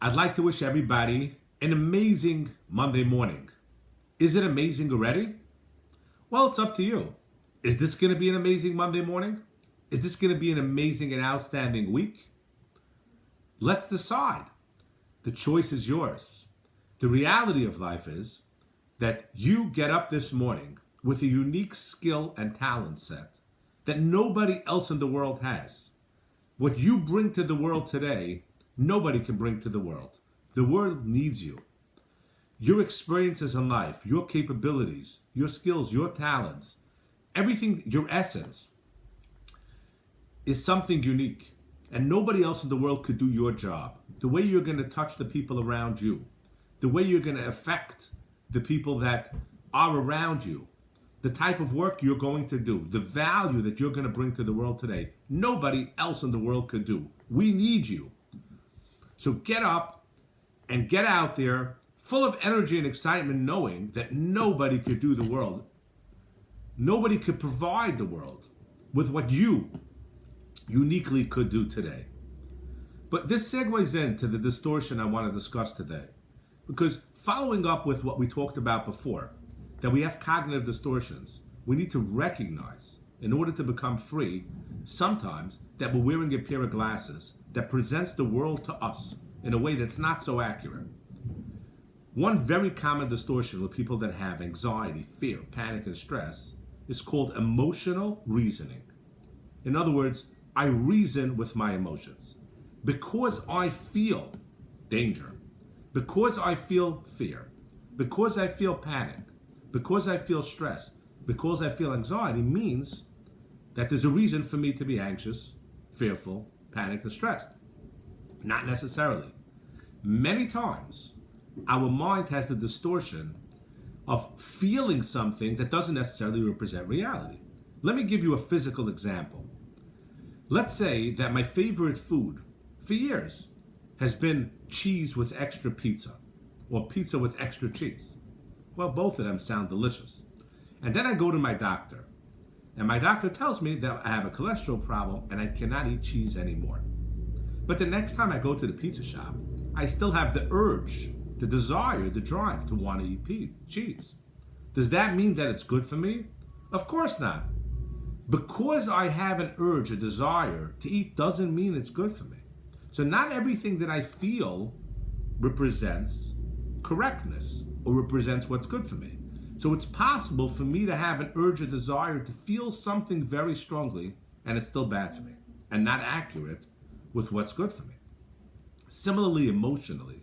I'd like to wish everybody an amazing Monday morning. Is it amazing already? Well, it's up to you. Is this going to be an amazing Monday morning? Is this going to be an amazing and outstanding week? Let's decide. The choice is yours. The reality of life is that you get up this morning with a unique skill and talent set that nobody else in the world has. What you bring to the world today, nobody can bring to the world. The world needs you. Your experiences in life, your capabilities, your skills, your talents, everything, your essence is something unique. And nobody else in the world could do your job. The way you're going to touch the people around you, the way you're going to affect the people that are around you, the type of work you're going to do, the value that you're going to bring to the world today, nobody else in the world could do. We need you. So get up and get out there full of energy and excitement, knowing that nobody could do the world. Nobody could provide the world with what you uniquely could do today. But this segues into the distortion I want to discuss today. Because following up with what we talked about before, that we have cognitive distortions, we need to recognize, in order to become free, sometimes that we're wearing a pair of glasses that presents the world to us in a way that's not so accurate. One very common distortion with people that have anxiety, fear, panic, and stress is called emotional reasoning. In other words, I reason with my emotions. Because I feel danger, because I feel fear, because I feel panic, because I feel stress, because I feel anxiety means that there's a reason for me to be anxious, fearful, panicked, and stressed. Not necessarily. Many times, our mind has the distortion of feeling something that doesn't necessarily represent reality. Let me give you a physical example. Let's say that my favorite food for years has been cheese with extra pizza or pizza with extra cheese. Well, both of them sound delicious. And then I go to my doctor, and my doctor tells me that I have a cholesterol problem and I cannot eat cheese anymore. But the next time I go to the pizza shop, I still have the urge, the desire, the drive to want to eat cheese. Does that mean that it's good for me? Of course not. Because I have an urge, a desire to eat doesn't mean it's good for me. So not everything that I feel represents correctness or represents what's good for me. So it's possible for me to have an urge, a desire to feel something very strongly, and it's still bad for me and not accurate with what's good for me. Similarly, emotionally,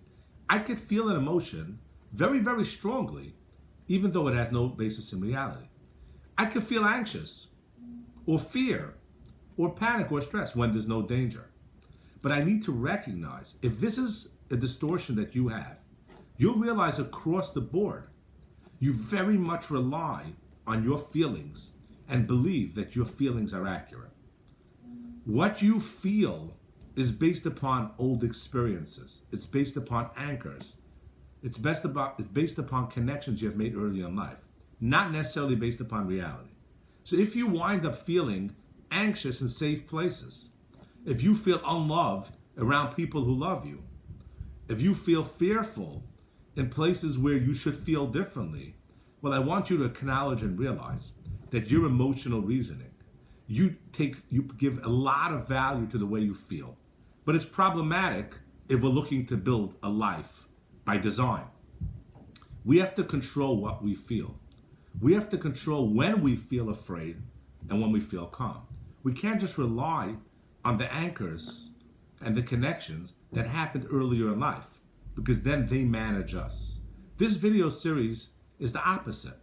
I could feel an emotion very, very strongly, even though it has no basis in reality. I could feel anxious or fear or panic or stress when there's no danger. But I need to recognize, if this is a distortion that you have, you'll realize across the board, you very much rely on your feelings and believe that your feelings are accurate. What you feel is based upon old experiences. It's based upon anchors. It's based upon connections you have made early in life, not necessarily based upon reality. So if you wind up feeling anxious in safe places, if you feel unloved around people who love you, if you feel fearful in places where you should feel differently, well, I want you to acknowledge and realize that your emotional reasoning, you give a lot of value to the way you feel. But it's problematic if we're looking to build a life by design. We have to control what we feel. We have to control when we feel afraid and when we feel calm. We can't just rely on the anchors and the connections that happened earlier in life, because then they manage us. This video series is the opposite.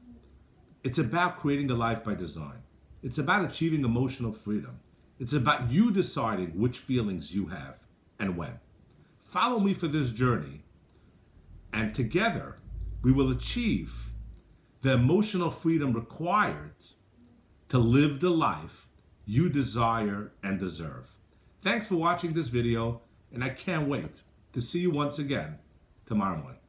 It's about creating a life by design. It's about achieving emotional freedom. It's about you deciding which feelings you have and when. Follow me for this journey, and together we will achieve the emotional freedom required to live the life you desire and deserve. Thanks for watching this video, and I can't wait to see you once again tomorrow morning.